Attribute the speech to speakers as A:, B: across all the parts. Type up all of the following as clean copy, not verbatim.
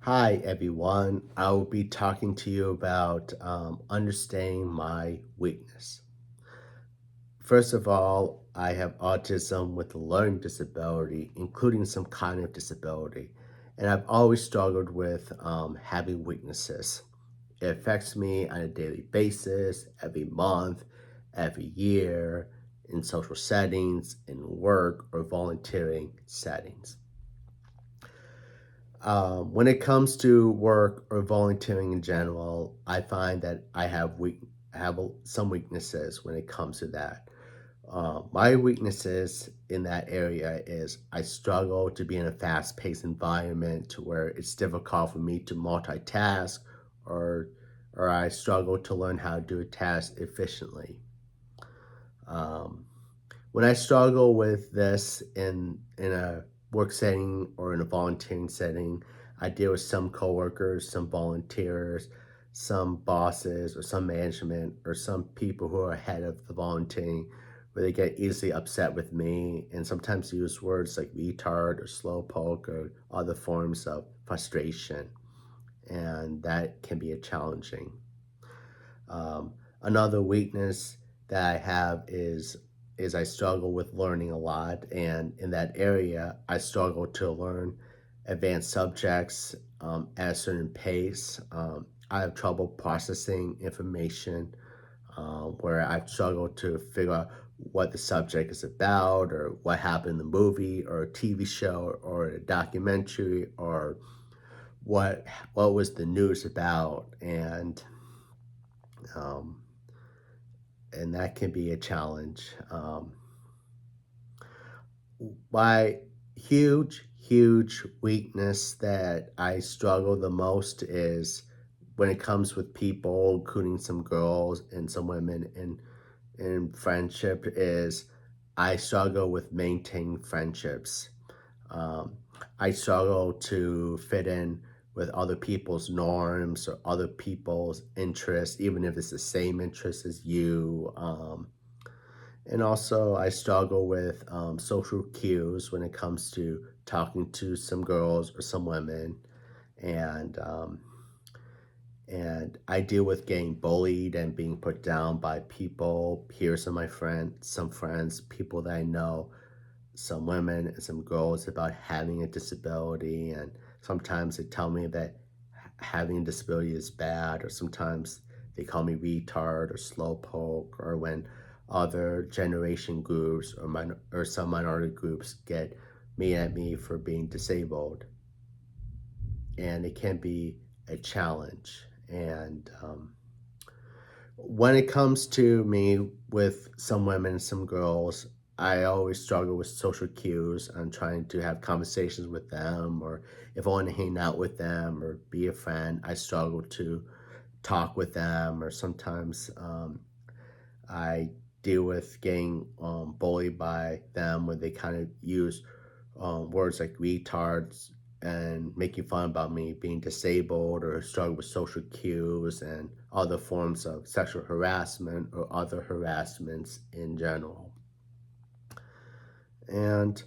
A: Hi, everyone. I will be talking to you about understanding my weakness. First of all, I have autism with a learning disability, including some cognitive disability. And I've always struggled with having weaknesses. It affects me on a daily basis, every month, every year, in social settings, in work, or volunteering settings. When it comes to work or volunteering in general, I find that I have some weaknesses when it comes to that. My weaknesses in that area is I struggle to be in a fast-paced environment to where it's difficult for me to multitask, or or I struggle to learn how to do a task efficiently. Um, when I struggle with this in a work setting or in a volunteering setting, I deal with some coworkers, some volunteers, some bosses, or some management, or some people who are ahead of the volunteering, where they get easily upset with me and sometimes use words like retard or slowpoke or other forms of frustration, and that can be a challenging. Another weakness that I have is I struggle with learning a lot, and in that area, I struggle to learn advanced subjects at a certain pace. I have trouble processing information, where I've struggled to figure out what the subject is about, or what happened in the movie, or a TV show, or a documentary, or what what was the news about, um, and that can be a challenge. My huge weakness that I struggle the most is when it comes with people, including some girls and some women in friendship, is I struggle with maintaining friendships. Um, I struggle to fit in with other people's norms or other people's interests, even if it's the same interests as you. And also, I struggle with social cues when it comes to talking to some girls or some women, and and I deal with getting bullied and being put down by people, peers of my friends, some friends, people that I know, some women and some girls about having a disability, and sometimes they tell me that having a disability is bad, or sometimes they call me retard or slowpoke, or when other generation groups or some minority groups get mad at me for being disabled, and it can be a challenge. And when it comes to me with some women, some girls, I always struggle with social cues and trying to have conversations with them, or if I want to hang out with them or be a friend, I struggle to talk with them, or sometimes I deal with getting bullied by them where they kind of use words like retards and making fun about me being disabled or struggle with social cues and other forms of sexual harassment or other harassments in general. And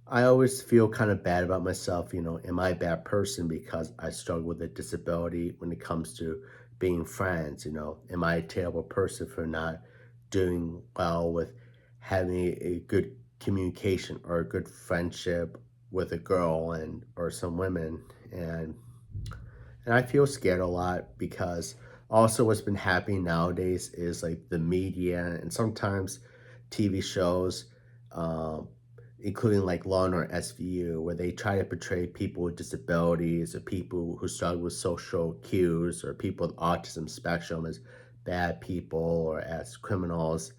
A: I always feel kind of bad about myself. Am I a bad person because I struggle with a disability when it comes to being friends? Am I a terrible person for not doing well with having a good communication or a good friendship with a girl and or some women? And I feel scared a lot because also what's been happening nowadays is like the media and sometimes TV shows, um, including like Law and Order SVU, where they try to portray people with disabilities or people who struggle with social cues or people with autism spectrum as bad people or as criminals.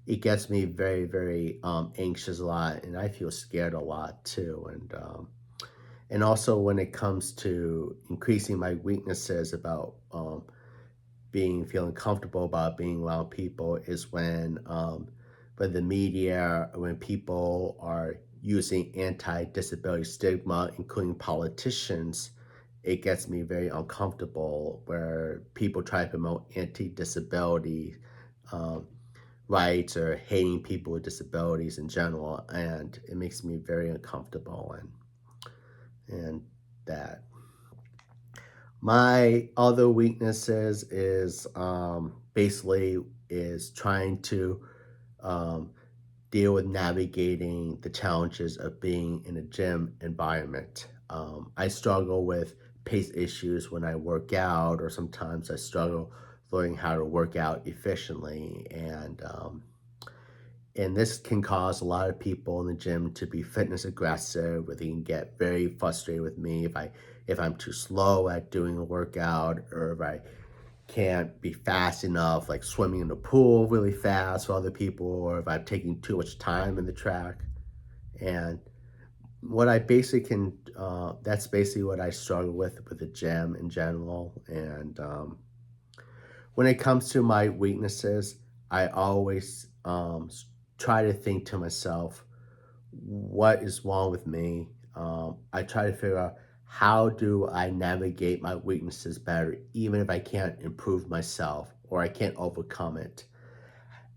A: It gets me very anxious a lot, and I feel scared a lot too. And also when it comes to increasing my weaknesses about being feeling comfortable about being around people is when the media, when people are using anti-disability stigma, including politicians, it gets me very uncomfortable where people try to promote anti-disability um, rights or hating people with disabilities in general, and it makes me very uncomfortable and that. My other weaknesses is basically is trying to um, deal with navigating the challenges of being in a gym environment. I struggle with pace issues when I work out, or sometimes I struggle learning how to work out efficiently. And this can cause a lot of people in the gym to be fitness aggressive, where they can get very frustrated with me if I'm too slow at doing a workout, or if I can't be fast enough, like swimming in the pool really fast for other people, or if I'm taking too much time in the track. And what I basically can, that's basically what I struggle with the gym in general. And when it comes to my weaknesses, I always try to think to myself, what is wrong with me? I try to figure out how do I navigate my weaknesses better, even if I can't improve myself or I can't overcome it.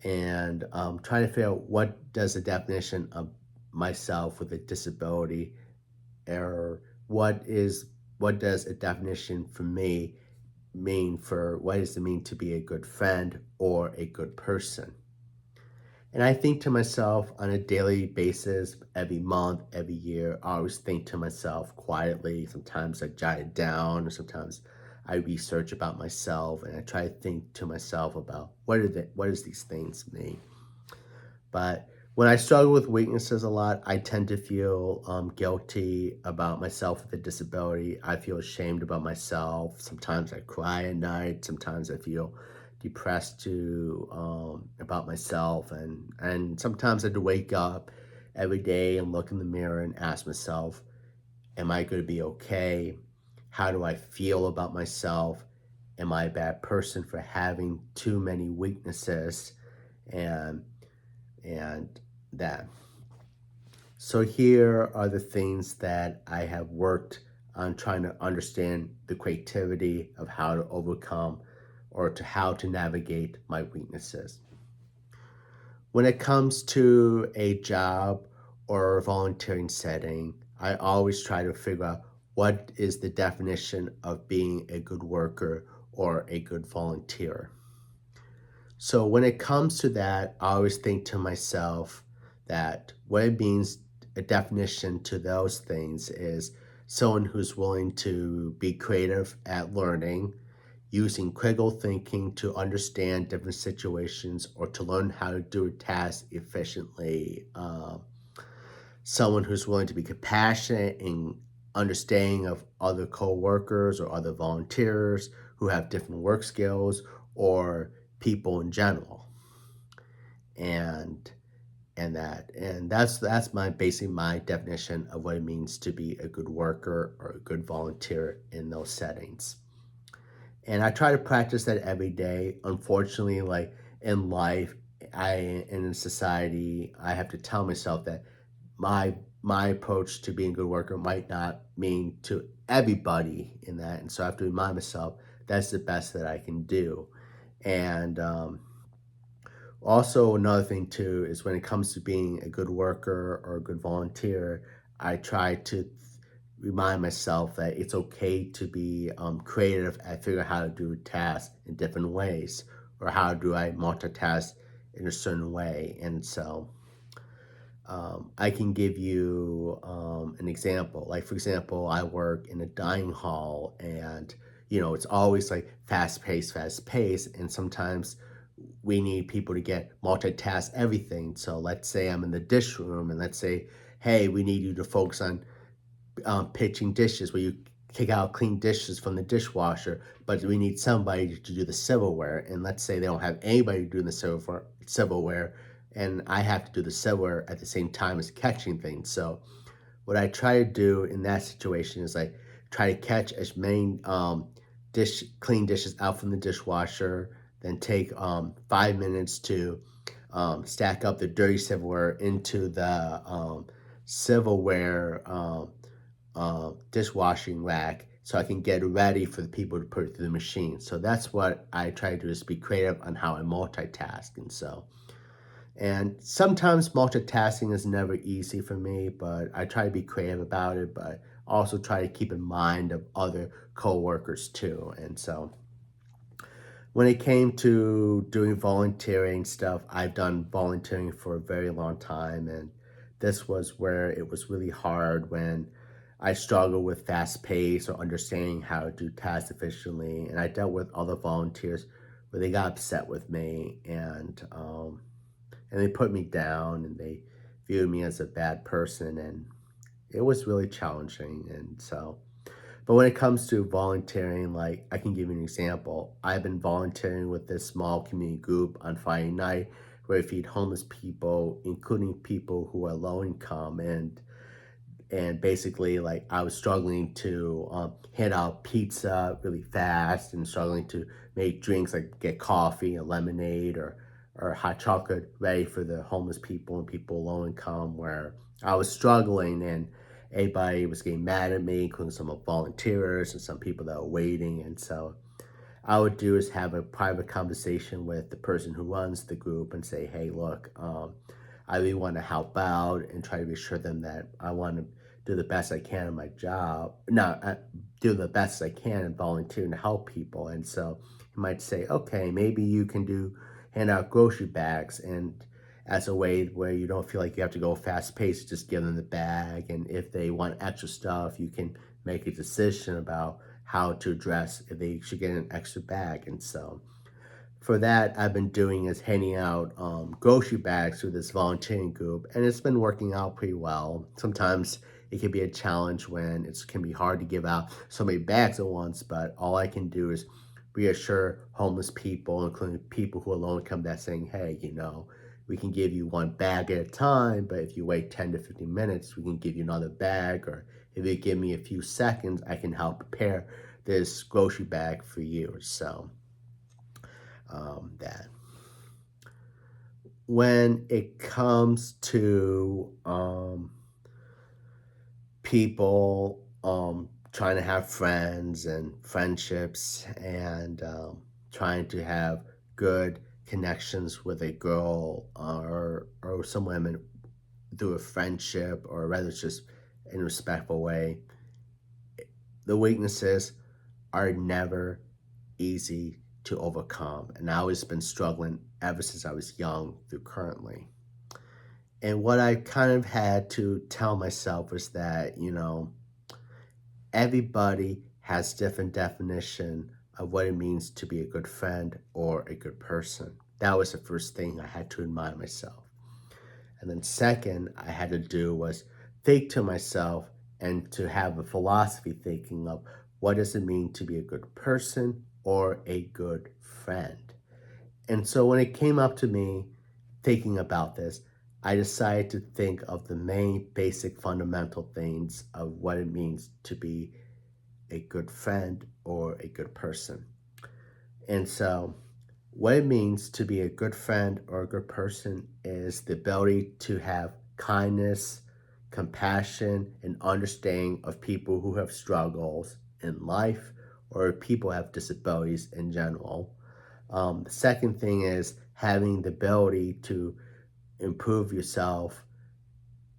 A: And trying to figure out what does the definition of myself with a disability, or what does a definition for me mean for what does it mean to be a good friend or a good person. And I think to myself on a daily basis, every month, every year, I always think to myself quietly. Sometimes I jot it down, or sometimes I research about myself, and I try to think to myself about what does these things mean. But when I struggle with weaknesses a lot, I tend to feel guilty about myself with a disability. I feel ashamed about myself. Sometimes I cry at night. Sometimes I feel depressed about myself, and sometimes I had to wake up every day and look in the mirror and ask myself, "Am I going to be okay? How do I feel about myself? Am I a bad person for having too many weaknesses?" And and that. So here are the things that I have worked on trying to understand the creativity of how to overcome or to how to navigate my weaknesses. When it comes to a job or a volunteering setting, I always try to figure out what is the definition of being a good worker or a good volunteer. So when it comes to that, I always think to myself that what it means, a definition to those things is someone who's willing to be creative at learning, using critical thinking to understand different situations or to learn how to do a task efficiently. Someone who's willing to be compassionate and understanding of other co-workers or other volunteers who have different work skills or people in general. And and that and that's my basically my definition of what it means to be a good worker or a good volunteer in those settings. And I try to practice that every day. Unfortunately, like in life, I in society, I have to tell myself that my approach to being a good worker might not mean to everybody in that, and so I have to remind myself that's the best that I can do. And also, another thing too is when it comes to being a good worker or a good volunteer, I try to remind myself that it's okay to be creative and figure out how to do tasks in different ways, or how do I multitask in a certain way. And so I can give you an example. Like, for example, I work in a dining hall, and it's always like fast paced, and sometimes we need people to get multitask everything. So let's say I'm in the dish room, and let's say, hey, we need you to focus on pitching dishes, where you take out clean dishes from the dishwasher, but we need somebody to do the silverware. And let's say they don't have anybody doing the silverware, and I have to do the silverware at the same time as catching things. So what I try to do in that situation is I try to catch as many clean dishes out from the dishwasher, then take 5 minutes to stack up the dirty silverware into the silverware dishwashing rack, so I can get ready for the people to put it through the machine. So that's what I try to do, is be creative on how I multitask. And sometimes multitasking is never easy for me, but I try to be creative about it. But also try to keep in mind of other coworkers too. And so when it came to doing volunteering stuff, I've done volunteering for a very long time, and this was where it was really hard when I struggled with fast pace or understanding how to do tasks efficiently. And I dealt with other volunteers where they got upset with me and they put me down and they viewed me as a bad person, and it was really challenging. And so but when it comes to volunteering, like I can give you an example. I've been volunteering with this small community group on Friday night where we feed homeless people, including people who are low income, and basically like I was struggling to hand out pizza really fast and struggling to make drinks like get coffee and lemonade or hot chocolate ready for the homeless people and people low income where I was struggling and everybody was getting mad at me, including some of the volunteers and some people that were waiting. And so I would do is have a private conversation with the person who runs the group and say, hey, look, I really want to help out and try to reassure them that I want to do the best I can in my job. No, do the best I can and volunteer to help people. And so you might say, okay, maybe you can hand out grocery bags and as a way where you don't feel like you have to go fast paced, just give them the bag. And if they want extra stuff, you can make a decision about how to address if they should get an extra bag. And so for that, I've been doing is handing out grocery bags through this volunteering group, and it's been working out pretty well. Sometimes it can be a challenge when it can be hard to give out so many bags at once, but all I can do is reassure homeless people, including people who are low income, that saying, hey, we can give you one bag at a time, but if you wait 10 to 15 minutes, we can give you another bag, or if you give me a few seconds, I can help prepare this grocery bag for you. So that when it comes to people trying to have friends and friendships and trying to have good connections with a girl or some women through a friendship or rather just in a respectful way, the weaknesses are never easy to overcome. And I always been struggling ever since I was young through currently. And what I kind of had to tell myself was that, everybody has different definition of what it means to be a good friend or a good person. That was the first thing I had to remind myself. And then second, I had to do was think to myself and to have a philosophy thinking of what does it mean to be a good person or a good friend. And so when it came up to me thinking about this, I decided to think of the main basic fundamental things of what it means to be a good friend or a good person. And so what it means to be a good friend or a good person is the ability to have kindness, compassion, and understanding of people who have struggles in life or people who have disabilities in general. The second thing is having the ability to improve yourself,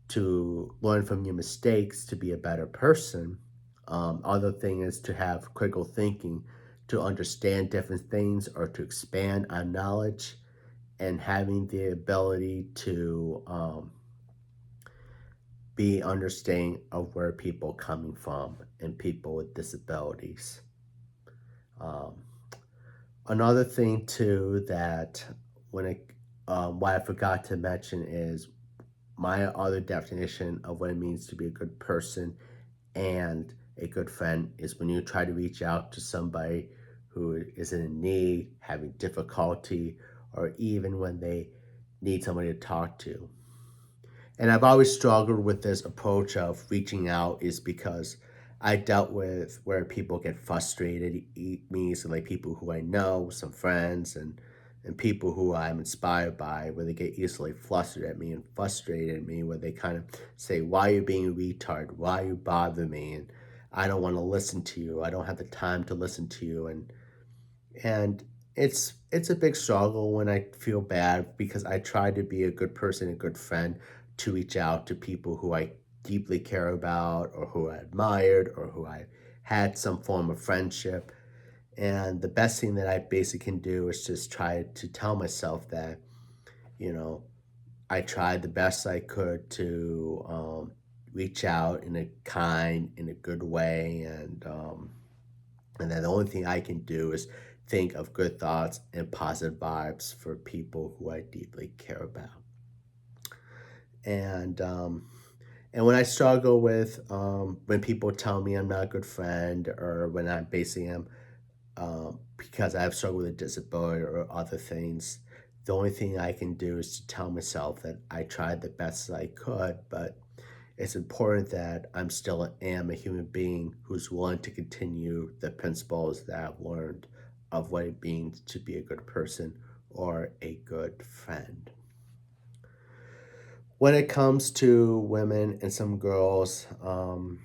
A: to learn from your mistakes, to be a better person. Other thing is to have critical thinking, to understand different things or to expand on knowledge, and having the ability to be understanding of where people are coming from and people with disabilities. Um, Another thing too that when it what I forgot to mention is my other definition of what it means to be a good person and a good friend is when you try to reach out to somebody who is in need, having difficulty, or even when they need somebody to talk to. And I've always struggled with this approach of reaching out is because I dealt with where people get frustrated me, so like people who I know, some friends and people who I'm inspired by, where they get easily flustered at me and frustrated at me, where they kind of say, why are you being a retard? Why you bother me? And I don't want to listen to you. I don't have the time to listen to you. And it's a big struggle when I feel bad because I try to be a good person, a good friend, to reach out to people who I deeply care about or who I admired or who I had some form of friendship. And the best thing that I basically can do is just try to tell myself that, you know, I tried the best I could to reach out in a kind, in a good way, and then the only thing I can do is think of good thoughts and positive vibes for people who I deeply care about. And and when I struggle with when people tell me I'm not a good friend, or when I basically am because I have struggled with a disability or other things, the only thing I can do is to tell myself that I tried the best I could, but it's important that I'm still am a human being who's willing to continue the principles that I've learned of what it means to be a good person or a good friend. When it comes to women and some girls, the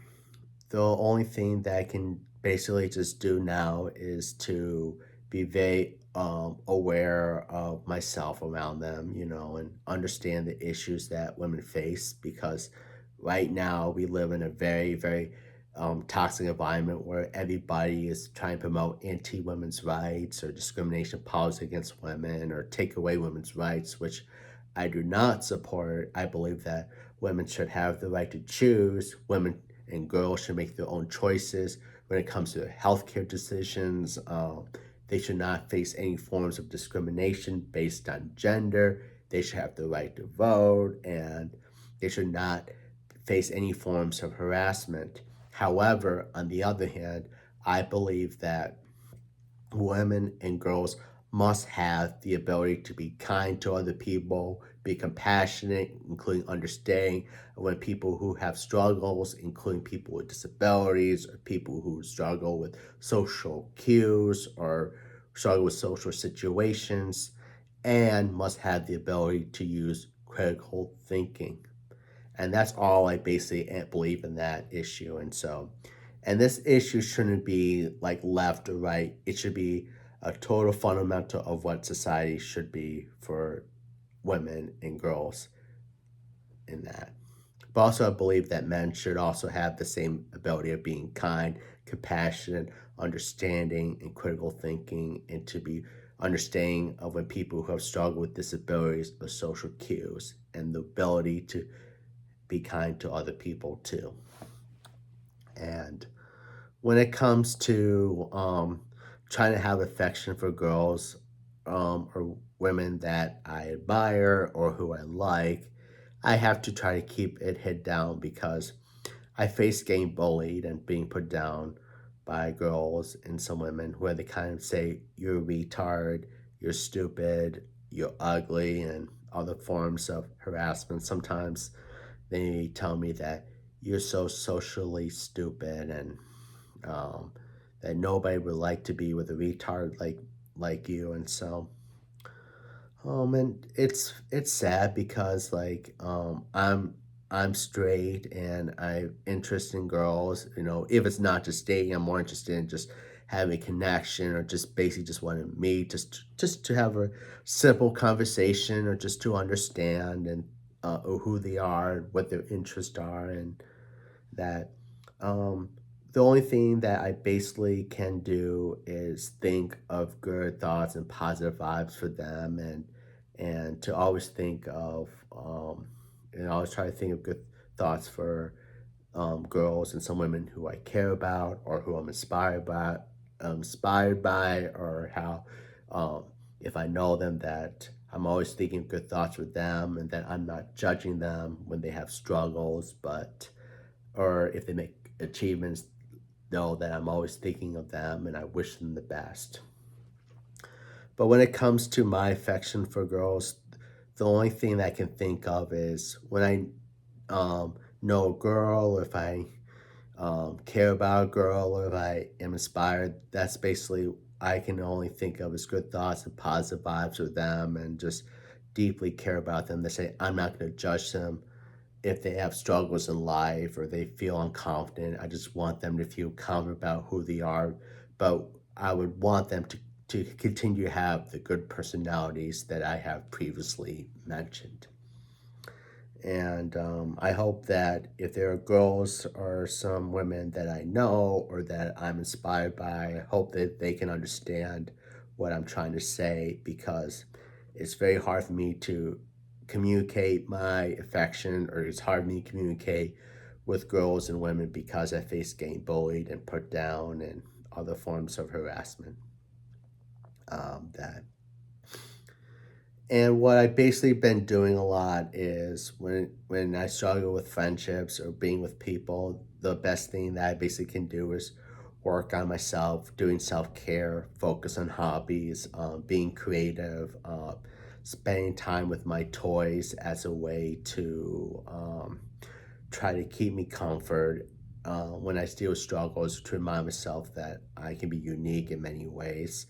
A: only thing that I can basically just do now is to be very aware of myself around them, and understand the issues that women face, because right now we live in a very, very toxic environment where everybody is trying to promote anti women's rights or discrimination policies against women or take away women's rights, which I do not support. I believe that women should have the right to choose. Women and girls should make their own choices when it comes to healthcare decisions. They should not face any forms of discrimination based on gender. They should have the right to vote, and they should not face any forms of harassment. However, on the other hand, I believe that women and girls must have the ability to be kind to other people, be compassionate, including understanding when people who have struggles, including people with disabilities or people who struggle with social cues or struggle with social situations, and must have the ability to use critical thinking. And that's all I basically believe in that issue. And this issue shouldn't be like left or right. It should be a total fundamental of what society should be for women and girls in that. But also, I believe that men should also have the same ability of being kind, compassionate, understanding, and critical thinking, and to be understanding of when people who have struggled with disabilities or social cues, and the ability to be kind to other people too. And when it comes to trying to have affection for girls or women that I admire or who I like, I have to try to keep it head down, because I face getting bullied and being put down by girls and some women where they kind of say, "You're a retard, you're stupid, you're ugly," and other forms of harassment. Sometimes they tell me that you're so socially stupid, and um, that nobody would like to be with a retard like you. And so and it's sad because I'm straight and I'm interested in girls. If it's not just dating, I'm more interested in just having a connection, or just basically just want to meet, just to have a simple conversation, or just to understand and who they are, what their interests are, and that um, the only thing that I basically can do is think of good thoughts and positive vibes for them, and to always think of and always try to think of good thoughts for girls and some women who I care about or who I'm inspired by, or how um, if I know them, that I'm always thinking good thoughts for them, and that I'm not judging them when they have struggles, but or if they make achievements, know that I'm always thinking of them and I wish them the best. But when it comes to my affection for girls, the only thing that I can think of is when I know a girl, or if I care about a girl, or if I am inspired. That's basically I can only think of as good thoughts and positive vibes with them, and just deeply care about them. They say I'm not going to judge them if they have struggles in life or they feel unconfident. I just want them to feel confident about who they are. But I would want them to continue to have the good personalities that I have previously mentioned. And I hope that if there are girls or some women that I know or that I'm inspired by, I hope that they can understand what I'm trying to say, because it's very hard for me to communicate my affection, or it's hard for me to communicate with girls and women because I face getting bullied and put down and other forms of harassment. That And what I've basically been doing a lot is when I struggle with friendships or being with people, the best thing that I basically can do is work on myself, doing self care, focus on hobbies, being creative, spending time with my toys as a way to try to keep me comfort when I still struggles, to remind myself that I can be unique in many ways.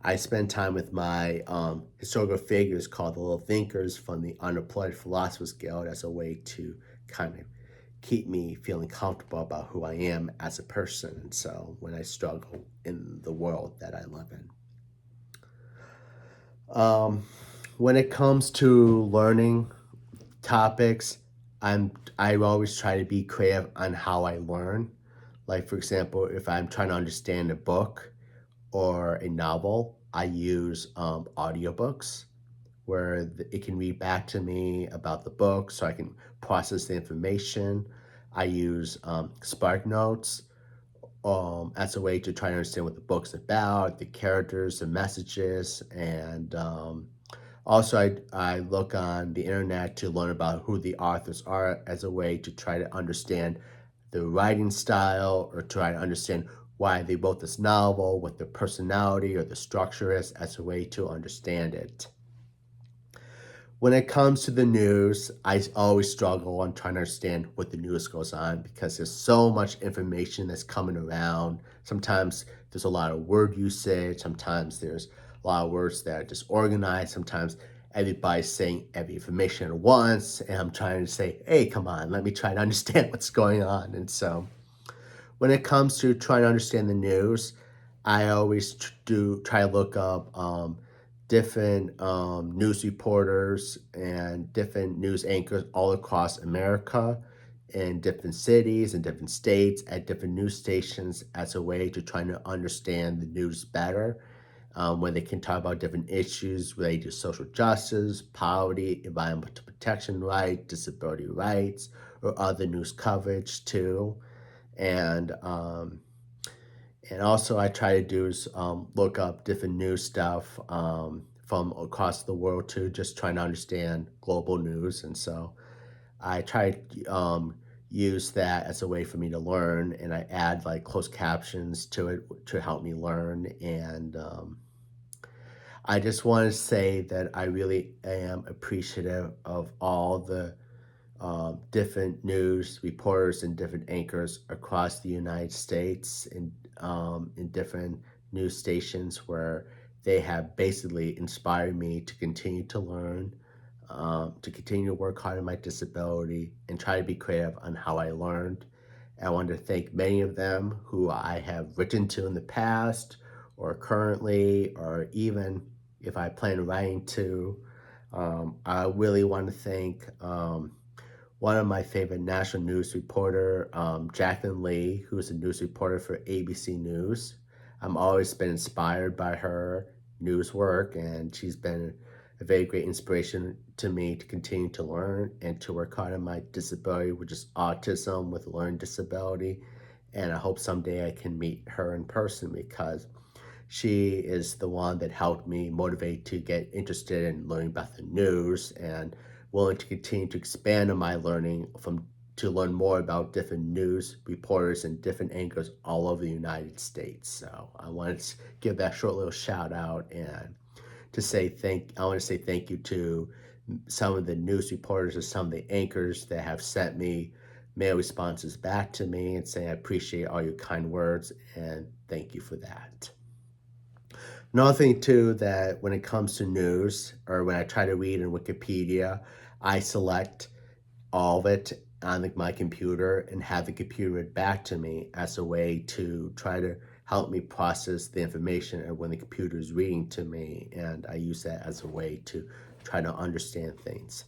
A: I spend time with my historical figures called the Little Thinkers from the Unemployed Philosophers Guild as a way to kind of keep me feeling comfortable about who I am as a person. And so when I struggle in the world that I live in. Um, when it comes to learning topics, I always try to be creative on how I learn. Like for example, if I'm trying to understand a book or a novel, I use audiobooks where it can read back to me about the book so I can process the information. I use Spark Notes as a way to try to understand what the book's about, the characters, the messages, and also I look on the internet to learn about who the authors are as a way to try to understand the writing style, or try to understand why they wrote this novel, what their personality or the structure is, as a way to understand it. When it comes to the news, I always struggle on trying to understand what the news goes on, because there's so much information that's coming around. Sometimes there's a lot of word usage, sometimes there's a lot of words that are disorganized, sometimes everybody's saying every information at once, and I'm trying to say, hey, come on, let me try to understand what's going on. And so when it comes to trying to understand the news, I always do try to look up different news reporters and different news anchors all across America, in different cities and different states, at different news stations, as a way to try to understand the news better. Where they can talk about different issues related to social justice, poverty, environmental protection rights, disability rights, or other news coverage too. And um, and also I try to do is look up different news stuff from across the world too, just trying to understand global news. And so I try to use that as a way for me to learn, and I add like closed captions to it to help me learn. And I just want to say that I really am appreciative of all the different news reporters and different anchors across the United States, in different news stations, where they have basically inspired me to continue to learn, to continue to work hard on my disability, and try to be creative on how I learned. I want to thank many of them who I have written to in the past, or currently, or even if I plan on writing to. I really want to thank one of my favorite national news reporter, Jacqueline Lee, who's a news reporter for ABC News. I'm always been inspired by her news work, and she's been a very great inspiration to me to continue to learn and to work hard on my disability, which is autism with learning disability. And I hope someday I can meet her in person, because she is the one that helped me motivate to get interested in learning about the news, and willing to continue to expand on my learning from to learn more about different news reporters and different anchors all over the United States. So I wanted to give that short little shout out, and I want to say thank you to some of the news reporters and some of the anchors that have sent me mail responses back to me and saying I appreciate all your kind words, and thank you for that. Another thing too, that when it comes to news, or when I try to read in Wikipedia, I select all of it on my computer and have the computer read back to me, as a way to try to help me process the information when the computer is reading to me, and I use that as a way to try to understand things.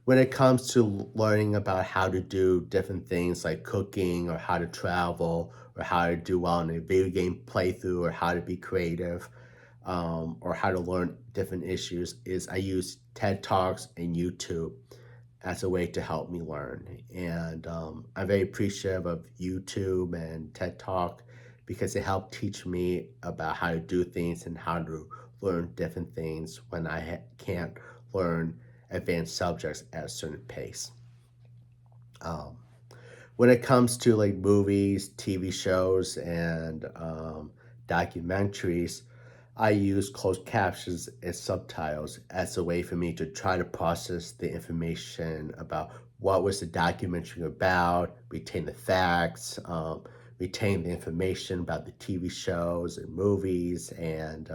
A: when it comes to learning about how to do different things like cooking or how to travel or how to do well in a video game playthrough or how to be creative, or how to learn different issues, is I use TED Talks and YouTube as a way to help me learn. And I'm very appreciative of YouTube and TED Talk because they help teach me about how to do things and how to learn different things when I can't learn advanced subjects at a certain pace. Um, when it comes to like movies, TV shows, and documentaries, I use closed captions and subtitles as a way for me to try to process the information about what was the documentary about, retain the facts, retain the information about the TV shows and movies, and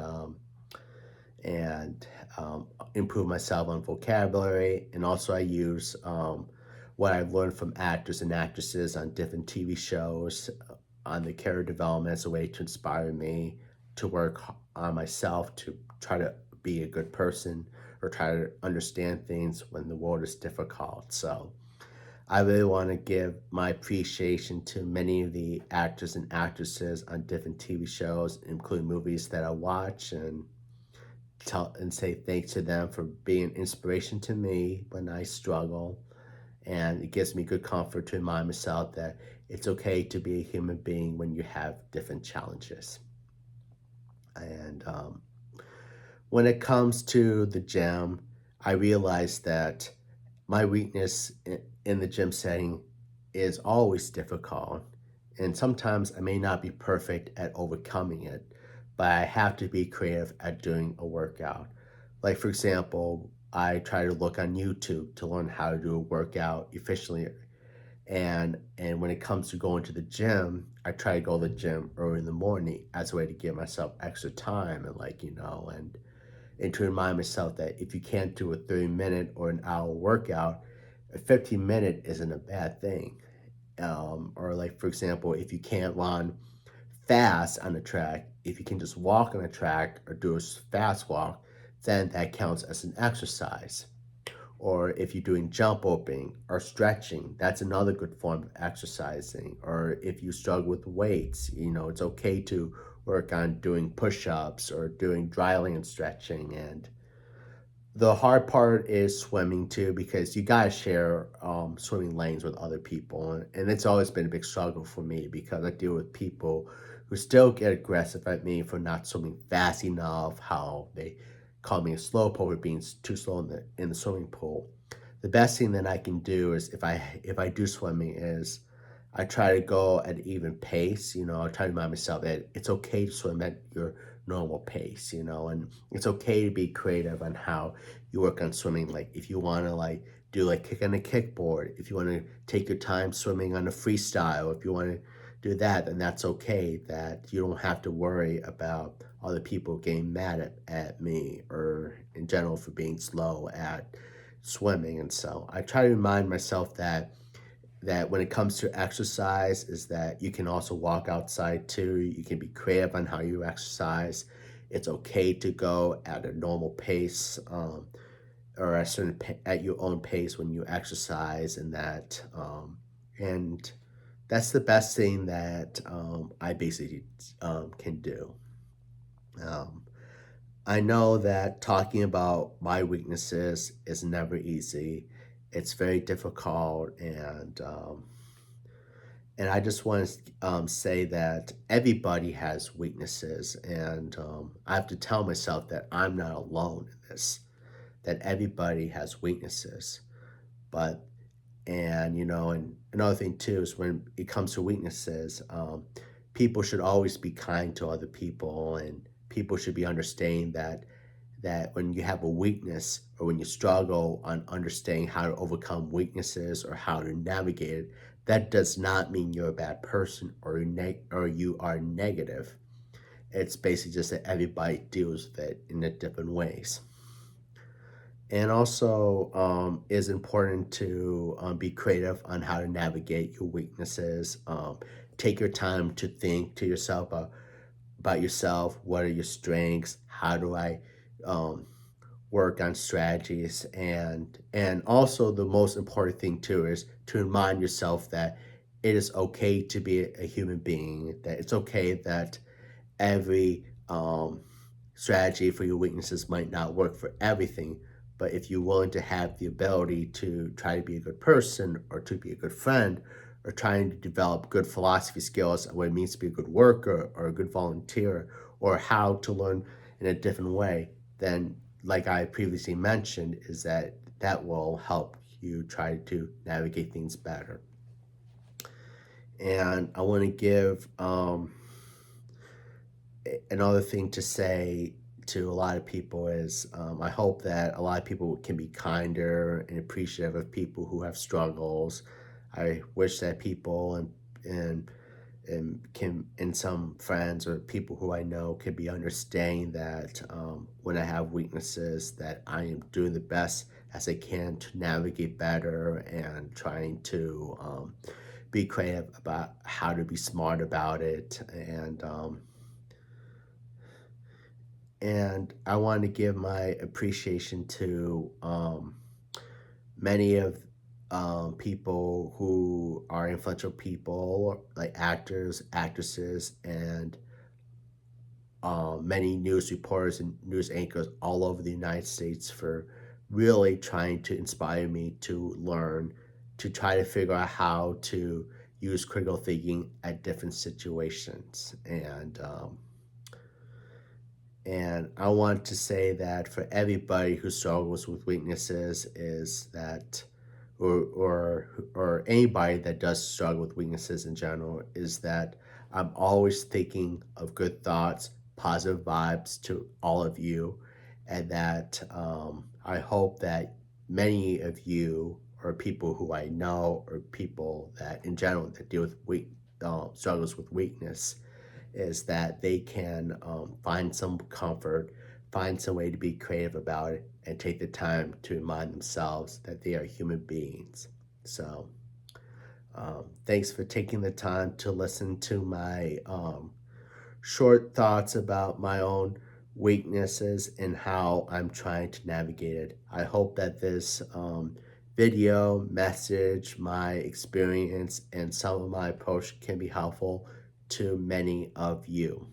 A: improve myself on vocabulary. And also, I use what I've learned from actors and actresses on different TV shows on the character development as a way to inspire me to work on myself to try to be a good person or try to understand things when the world is difficult. So I really want to give my appreciation to many of the actors and actresses on different TV shows, including movies that I watch, and tell and say thanks to them for being inspiration to me when I struggle. And it gives me good comfort to remind myself that it's okay to be a human being when you have different challenges. And when it comes to the gym, I realize that my weakness in the gym setting is always difficult. And sometimes I may not be perfect at overcoming it, but I have to be creative at doing a workout. Like, for example, I try to look on YouTube to learn how to do a workout efficiently. And when it comes to going to the gym, I try to go to the gym early in the morning as a way to give myself extra time and and to remind myself that if you can't do a 30-minute or an hour workout, a 15-minute isn't a bad thing. Or like, for example, if you can't run fast on the track, if you can just walk on the track or do a fast walk, then that counts as an exercise. Or if you're doing jump roping or stretching, that's another good form of exercising. Or if you struggle with weights, it's okay to work on doing push-ups or doing dry land stretching. And the hard part is swimming too, because you gotta share swimming lanes with other people, and it's always been a big struggle for me because I deal with people who still get aggressive at me for not swimming fast enough. How they call me a slowpoke for being too slow in the swimming pool. The best thing that I can do is if I do swimming is I try to go at even pace. I try to remind myself that it's okay to swim at your normal pace, and it's okay to be creative on how you work on swimming. Like if you want to do kick on a kickboard, if you want to take your time swimming on a freestyle, if you want to do that, then that's okay. That you don't have to worry about other people getting mad at me or in general for being slow at swimming. And so I try to remind myself that when it comes to exercise is that you can also walk outside too. You can be creative on how you exercise. It's okay to go at a normal pace, or at your own pace when you exercise, and that's the best thing that I basically can do. Um, I know that talking about my weaknesses is never easy. It's very difficult, and I just want to say that everybody has weaknesses, and I have to tell myself that I'm not alone in this. That everybody has weaknesses, but and another thing too is when it comes to weaknesses, people should always be kind to other people, and people should be understanding that when you have a weakness or when you struggle on understanding how to overcome weaknesses or how to navigate it, that does not mean you're a bad person or you are negative. It's basically just that everybody deals with it in a different ways. And also, is important to be creative on how to navigate your weaknesses. Take your time to think to yourself about yourself. What are your strengths? How do I um, work on strategies, and also the most important thing too is to remind yourself that it is okay to be a human being, that it's okay that every strategy for your weaknesses might not work for everything. But if you're willing to have the ability to try to be a good person or to be a good friend or trying to develop good philosophy skills, what it means to be a good worker or a good volunteer or how to learn in a different way, then, like I previously mentioned, is that that will help you try to navigate things better. And I want to give another thing to say to a lot of people is I hope that a lot of people can be kinder and appreciative of people who have struggles. I wish that people and some friends or people who I know can be understanding that when I have weaknesses, that I am doing the best as I can to navigate better and trying to be creative about how to be smart about it. And I want to give my appreciation to many of people who are influential people, like actors, actresses, and many news reporters and news anchors all over the United States for really trying to inspire me to learn, to try to figure out how to use critical thinking at different situations. And I want to say that for everybody who struggles with weaknesses, is that, or anybody that does struggle with weaknesses in general, is that I'm always thinking of good thoughts, positive vibes to all of you, and that I hope that many of you, or people who I know, or people that in general that deal with struggles with weakness, is that they can find some comfort, find some way to be creative about it, and take the time to remind themselves that they are human beings. So, thanks for taking the time to listen to my short thoughts about my own weaknesses and how I'm trying to navigate it. I hope that this video message, my experience, and some of my approach can be helpful to many of you.